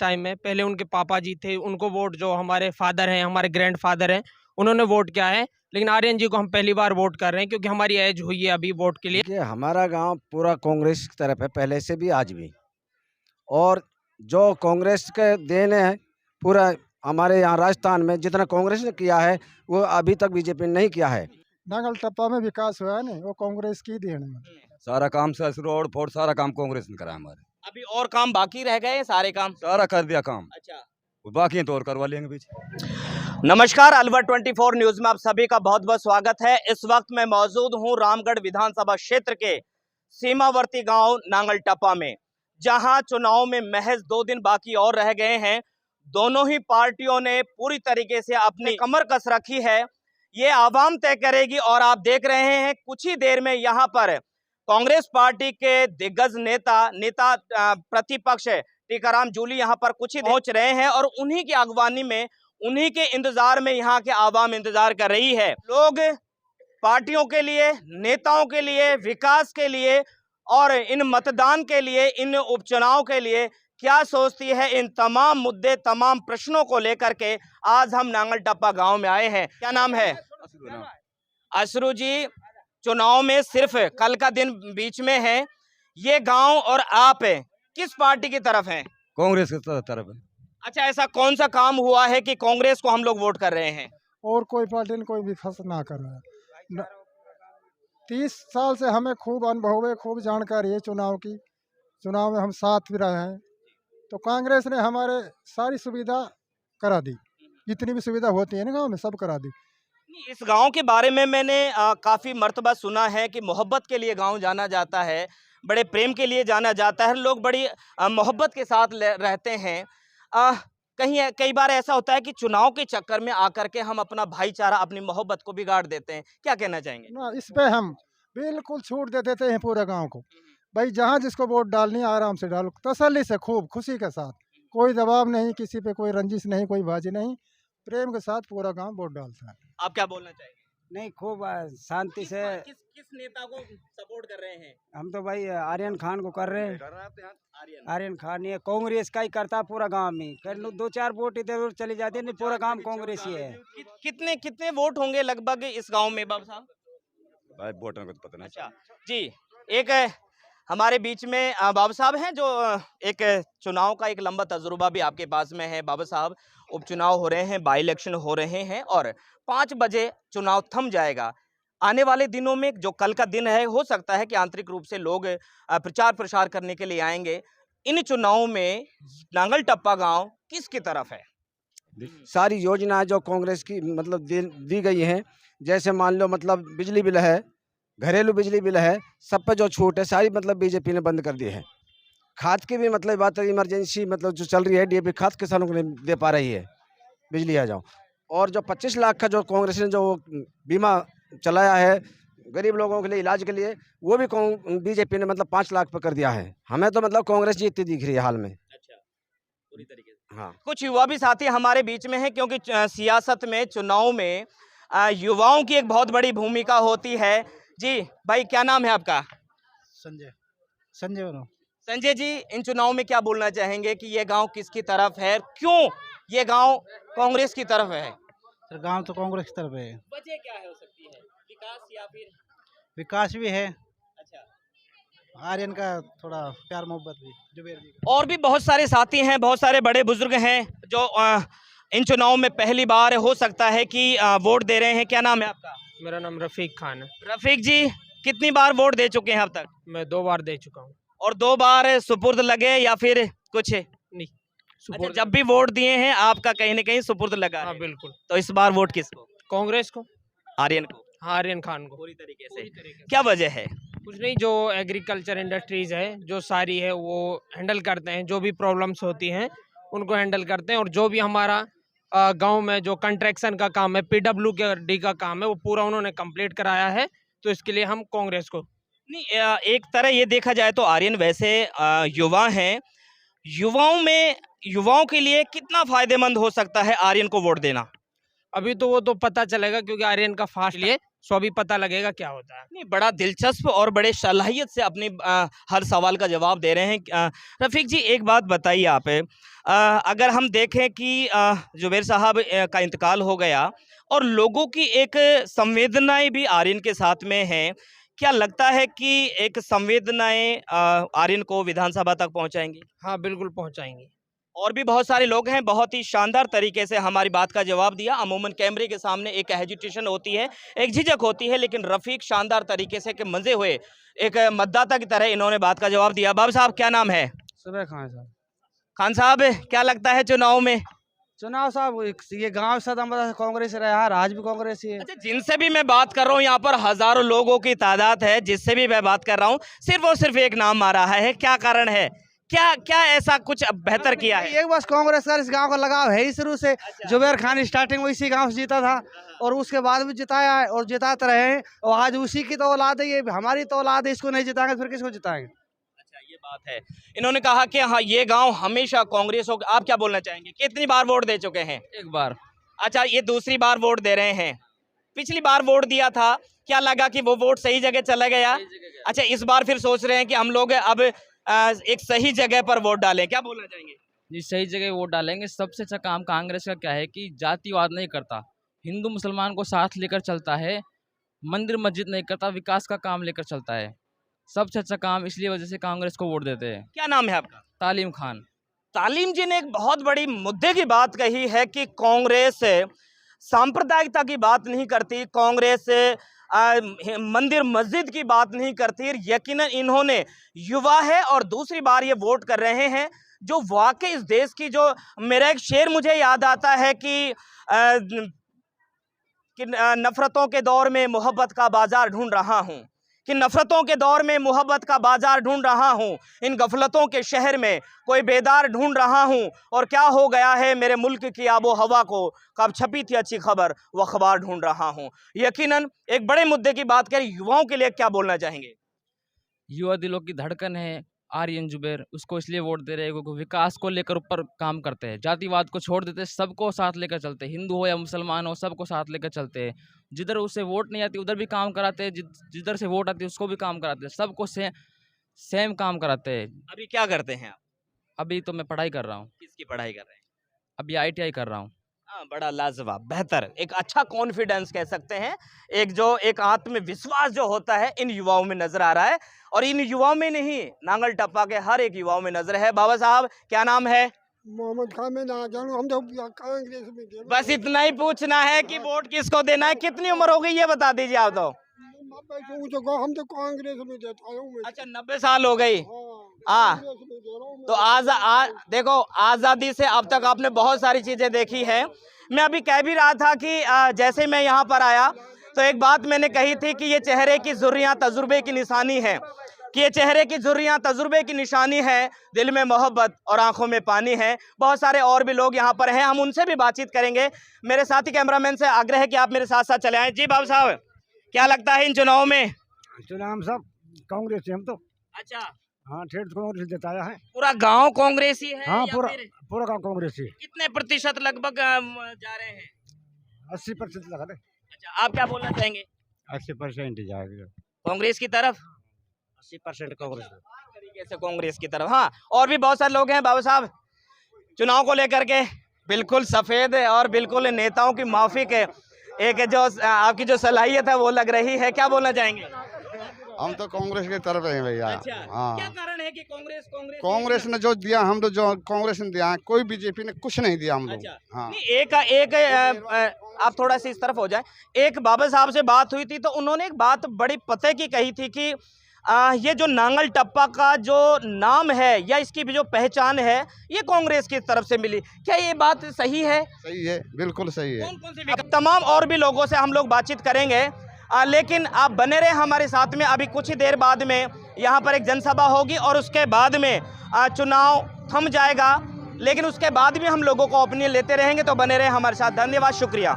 Time में। पहले उनके पापा जी थे, उनको वोट, जो हमारे फादर हैं, हमारे ग्रैंड फादर हैं, उन्होंने वोट किया है। लेकिन आर्यन जी को हम पहली बार वोट कर रहे हैं क्योंकि हमारी एज हुई है अभी वोट के लिए। देखिए, हमारा गांव पूरा कांग्रेस की तरफ है, पहले से भी आज भी। और जो कांग्रेस के देन है, पूरा हमारे यहाँ राजस्थान में जितना कांग्रेस ने किया है वो अभी तक बीजेपी ने नहीं किया है। नांगल टप्पा में विकास हुआ है ना, वो कांग्रेस की देन है। सारा काम से रोड फोड़ सारा काम कांग्रेस ने करा हमारे। अभी और काम बाकी रह गए, सारे काम सारा कर दिया काम। अच्छा, बाकी है तो और करवा लेंगे बीच। नमस्कार, अलवर 24 न्यूज में आप सभी का बहुत बहुत स्वागत है। इस वक्त मैं मौजूद हूं रामगढ़ विधानसभा क्षेत्र के सीमावर्ती गांव नांगल टप्पा में, जहां चुनाव में महज 2 दिन बाकी और रह गए हैं। दोनों ही पार्टियों ने पूरी तरीके से अपनी कमर कस रखी है। ये आवाम तय करेगी। और आप देख रहे हैं कुछ ही देर में यहाँ पर कांग्रेस पार्टी के दिग्गज नेता प्रतिपक्ष टीकाराम जूली यहाँ पर कुछ ही पहुंच रहे हैं और उन्हीं की अगवानी में, उन्हीं के इंतजार में यहाँ के आवाम इंतजार कर रही है। लोग पार्टियों के लिए, नेताओं के लिए, विकास के लिए और इन मतदान के लिए, इन उपचुनाव के लिए क्या सोचती है, इन तमाम मुद्दे, तमाम प्रश्नों को लेकर के आज हम नांगल टप्पा गांव में आए हैं। क्या नाम है? अशरू जी, चुनाव में सिर्फ कल का दिन बीच में है। ये गांव और आप किस पार्टी की तरफ हैं? कांग्रेस की तरफ है। अच्छा, ऐसा कौन सा काम हुआ है कि कांग्रेस को हम लोग वोट कर रहे हैं? और कोई पार्टी ने कोई विकास ना कर रहा है। 30 साल से हमें खूब अनुभव है, खूब जानकारी है चुनाव की। चुनाव में हम साथ भी रहे हैं, तो कांग्रेस ने हमारे सारी सुविधा करा दी। जितनी भी सुविधा होती है ना गाँव में, सब करा दी। इस गांव के बारे में मैंने काफ़ी मर्तबा सुना है कि मोहब्बत के लिए गांव जाना जाता है, बड़े प्रेम के लिए जाना जाता है, लोग बड़ी मोहब्बत के साथ रहते हैं। कई बार ऐसा होता है कि चुनाव के चक्कर में आकर के हम अपना भाईचारा, अपनी मोहब्बत को बिगाड़ देते हैं। क्या कहना चाहेंगे? ना, इस पे हम बिल्कुल छूट दे देते हैं पूरे गांव को। भाई, जहाँ जिसको वोट डालनी है आराम से डालो, तसल्ली से, खूब खुशी के साथ। कोई दबाव नहीं, किसी पे कोई रंजिश नहीं, कोई बाजी नहीं, प्रेम के साथ पूरा गांव वोट डालता है। आप क्या बोलना चाहेंगे? नहीं, खूब शांति से। किस नेता को सपोर्ट कर रहे हैं? हम तो भाई आर्यन खान को कर रहे हैं। आर्यन खान ये कांग्रेस का ही करता है पूरा गांव में। 2-4 वोट इधर उधर चली जाती है, नहीं पूरा गांव कांग्रेस ही है। कितने वोट होंगे लगभग इस गांव में बाबू साहब? भाई वोटों को तो पता नहीं। अच्छा जी, एक हमारे बीच में बाबू साहब हैं जो एक चुनाव का एक लंबा तजुर्बा भी आपके पास में है। बाबू साहब, उपचुनाव हो रहे हैं, बाई इलेक्शन हो रहे हैं और 5 बजे चुनाव थम जाएगा। आने वाले दिनों में, जो कल का दिन है, हो सकता है कि आंतरिक रूप से लोग प्रचार प्रसार करने के लिए आएंगे। इन चुनावों में नांगल टप्पा गांव किसकी तरफ है? सारी योजनाएं जो कांग्रेस की मतलब दी गई हैं, जैसे मान लो मतलब बिजली बिल है, घरेलू बिजली बिल है, सब पे जो छूट है सारी मतलब बीजेपी ने बंद कर दी है। खाद की भी मतलब बात है, इमरजेंसी मतलब जो चल रही है, डीएपी खाद किसानों को नहीं दे पा रही है, बिजली आ जाओ। और जो 25 लाख का जो कांग्रेस ने जो बीमा चलाया है गरीब लोगों के लिए इलाज के लिए, वो भी बीजेपी ने मतलब 5 लाख पे कर दिया है। हमें तो मतलब कांग्रेस जीतती दिख रही है हाल में। अच्छा, पूरी तरीके से। हाँ, कुछ युवा भी साथी हमारे बीच में है, क्योंकि सियासत में, चुनाव में युवाओं की एक बहुत बड़ी भूमिका होती है। जी भाई, क्या नाम है आपका? संजय संजय जी, इन चुनाव में क्या बोलना चाहेंगे कि ये गांव किसकी तरफ है, क्यों ये गांव कांग्रेस की तरफ है? सर, गांव तो कांग्रेस की तरफ है। वजह क्या हो सकती है? विकास या फिर? विकास भी है, अच्छा, आर्यन का थोड़ा प्यार मोहब्बत भी, जुबेर जी का। और भी बहुत सारे साथी हैं, बहुत सारे बड़े बुजुर्ग हैं जो इन चुनाव में पहली बार हो सकता है कि वोट दे रहे हैं। क्या नाम है आपका? मेरा नाम रफीक खान है। रफीक जी, कितनी बार वोट दे चुके हैं अब तक? मैं 2 बार दे चुका हूँ। और 2 बार सुपुर्द लगे या फिर कुछ? नहीं, अच्छा, जब भी वोट दिए हैं आपका कहीं ना कहीं सुपुर्द लगा हाँ है। बिल्कुल। तो इस बार वोट किसको? कांग्रेस को, आर्यन को? हाँ, आर्यन खान को। पूरी तरीके से। पूरी तरीके से। क्या वजह है? कुछ नहीं, जो एग्रीकल्चर इंडस्ट्रीज है जो सारी है वो हैंडल करते हैं, जो भी प्रॉब्लम्स होती हैं उनको हैंडल करते हैं। और जो भी हमारा गांव में जो कंस्ट्रक्शन का काम है, PWD का काम है, वो पूरा उन्होंने कंप्लीट कराया है। तो इसके लिए हम कांग्रेस को। नहीं, एक तरह ये देखा जाए तो आर्यन वैसे युवा हैं, युवाओं के लिए कितना फायदेमंद हो सकता है आर्यन को वोट देना? अभी तो वो तो पता चलेगा, क्योंकि आर्यन का फास्ट लिए सो अभी पता लगेगा क्या होता है। नहीं, बड़ा दिलचस्प और बड़े सलाहियत से अपनी हर सवाल का जवाब दे रहे हैं। रफ़ीक जी, एक बात बताइए आप, अगर हम देखें कि जुबैर साहब का इंतकाल हो गया और लोगों की एक संवेदनाएं भी आर्यन के साथ में हैं, क्या लगता है कि एक संवेदनाएं आर्यन को विधानसभा तक पहुंचाएंगी? हाँ, बिल्कुल पहुंचाएंगे। और भी बहुत सारे लोग हैं, बहुत ही शानदार तरीके से हमारी बात का जवाब दिया। अमूमन कैमरे के सामने एक हेजिटेशन होती है, एक झिझक होती है, लेकिन रफ़ीक शानदार तरीके से के मजे हुए एक मतदाता की तरह इन्होंने बात का जवाब दिया। बाबू साहब, क्या नाम है? सुबह खान साहब। खान साहब, क्या लगता है चुनाव में? चुनाव साहब ये गांव सदम कांग्रेस रहा, आज भी कांग्रेस ही है। अच्छा, जिनसे भी मैं बात कर रहा हूँ, यहाँ पर हजारों लोगों की तादाद है, जिससे भी मैं बात कर रहा हूँ, सिर्फ और सिर्फ एक नाम आ रहा है। क्या कारण है? क्या क्या ऐसा कुछ बेहतर किया है? एक बस कांग्रेस का इस गांव का लगाव है ही शुरू से। जुबैर खान स्टार्टिंग में इसी गांव से जीता था और उसके बाद भी जिताया है और जिताते रहे हैं, और आज उसी की तो औलाद है, ये हमारी तो औलाद है। इसको नहीं जिताएंगे फिर किसको जिताएंगे? अच्छा, ये बात है। इन्होंने कहा कि हाँ, ये गांव हमेशा कांग्रेस हो। आप क्या बोलना चाहेंगे? कितनी बार वोट दे चुके हैं? एक बार। अच्छा, ये दूसरी बार वोट दे रहे हैं। पिछली बार वोट दिया था, क्या लगा कि वो वोट सही जगह चला गया? अच्छा, इस बार फिर सोच रहे हैं कि हम लोग अब एक सही जगह पर वोट डालें। क्या बोलना चाहेंगे? जी, सही जगह वोट डालेंगे। सबसे अच्छा काम कांग्रेस का क्या है कि जातिवाद नहीं करता, हिंदू मुसलमान को साथ लेकर चलता है, मंदिर मस्जिद नहीं करता, विकास का काम लेकर चलता है। सबसे अच्छा काम, इसलिए वजह से कांग्रेस को वोट देते हैं। क्या नाम है आपका? तालीम खान। तालीम जी ने एक बहुत बड़ी मुद्दे की बात कही है कि कांग्रेस सांप्रदायिकता की बात नहीं करती, कांग्रेस मंदिर मस्जिद की बात नहीं करती। यकीनन इन्होंने युवा है और दूसरी बार ये वोट कर रहे हैं, जो वाकई इस देश की, जो मेरा एक शेर मुझे याद आता है कि नफरतों के दौर में मोहब्बत का बाजार ढूंढ रहा हूँ, कि नफरतों के दौर में मोहब्बत का बाजार ढूंढ रहा हूँ, इन गफलतों के शहर में कोई बेदार ढूंढ रहा हूँ, और क्या हो गया है मेरे मुल्क की आबो हवा को, कब छपी थी अच्छी खबर वो अखबार ढूंढ रहा हूँ। यकीनन एक बड़े मुद्दे की बात करें, युवाओं के लिए क्या बोलना चाहेंगे? युवा दिलों की धड़कन है आर्यन जुबैर, उसको इसलिए वोट दे रहे हैं क्योंकि विकास को लेकर ऊपर काम करते हैं, जातिवाद को छोड़ देते हैं, सबको साथ लेकर चलते हैं, हिंदू हो या मुसलमान हो, सबको साथ लेकर चलते हैं। जिधर उसे वोट नहीं आती उधर भी काम कराते हैं, जिधर से वोट आती है उसको भी काम कराते हैं, सबको सेम काम कराते हैं। अभी क्या करते हैं आप? अभी तो मैं पढ़ाई कर रहा हूँ। किसकी पढ़ाई कर रहे हैं? अभी ITI कर रहा हूँ। हाँ, बड़ा लाजवाब, बेहतर, एक अच्छा कॉन्फिडेंस कह सकते हैं, एक आत्मविश्वास जो होता है इन युवाओं में नजर आ रहा है, और इन युवाओं में नहीं, नांगल टप्पा के हर एक युवाओं में नजर है। बाबा साहब, क्या नाम है? मोहम्मद खान में ना जानू, हम तो कांग्रेस में दे। बस इतना ही पूछना है कि वोट किसको देना है। कितनी उम्र हो गई ये बता दीजिए आप तो। हम तो कांग्रेस में देता हूँ। अच्छा, 90 साल हो गई। हाँ, तो देखो, आज़ादी से अब तक आपने बहुत सारी चीज़ें देखी हैं। मैं अभी कह भी रहा था कि जैसे मैं यहाँ पर आया तो एक बात मैंने कही थी कि ये चेहरे की ज़ुर्रियाँ तजुर्बे की निशानी है, कि ये चेहरे की ज़ुर्रियाँ तजुर्बे की निशानी है, दिल में मोहब्बत और आंखों में पानी है। बहुत सारे और भी लोग यहाँ पर हैं, हम उनसे भी बातचीत करेंगे। मेरे साथी कैमरामैन से आग्रह है कि आप मेरे साथ साथ चले आएँ। जी बाबू साहब, क्या लगता है इन चुनाव में? चुनाव सब कांग्रेस से हम तो। अच्छा, हाँ, ठेठ कांग्रेस जिताया है। पूरा गांव कांग्रेसी है? हाँ, या फिर पूरा गाँव कांग्रेस से। कितने प्रतिशत लगभग जा रहे हैं? 80% लगा दे। अच्छा, आप क्या बोलना चाहेंगे? 80% जाएगा कांग्रेस की तरफ? 80% कांग्रेस तरीके से कांग्रेस की तरफ। हाँ, और भी बहुत सारे लोग हैं। बाबू साहब, चुनाव को लेकर के बिल्कुल सफेद है और बिल्कुल नेताओं की माफिक है, एक जो आपकी जो सलाहियत है वो लग रही है, क्या बोलना चाहेंगे? हम तो कांग्रेस की तरफ हैं भैया। अच्छा, हाँ, क्या कारण है कि कांग्रेस ने जो दिया, हम तो जो कांग्रेस ने दिया है, कोई बीजेपी ने कुछ नहीं दिया हम लोग। अच्छा, हाँ, एक आप थोड़ा सा इस तरफ हो जाए। एक बाबा साहब से बात हुई थी तो उन्होंने एक बात बड़ी पते की कही थी कि ये जो नांगल टप्पा का जो नाम है या इसकी भी जो पहचान है ये कांग्रेस की तरफ से मिली। क्या ये बात सही है? सही है, बिल्कुल सही है। कौन सी तमाम और भी लोगों से हम लोग बातचीत करेंगे, लेकिन आप बने रहे हमारे साथ में। अभी कुछ ही देर बाद में यहाँ पर एक जनसभा होगी और उसके बाद में चुनाव थम जाएगा, लेकिन उसके बाद भी हम लोगों को ओपिनियन लेते रहेंगे, तो बने रहे हमारे साथ। धन्यवाद, शुक्रिया।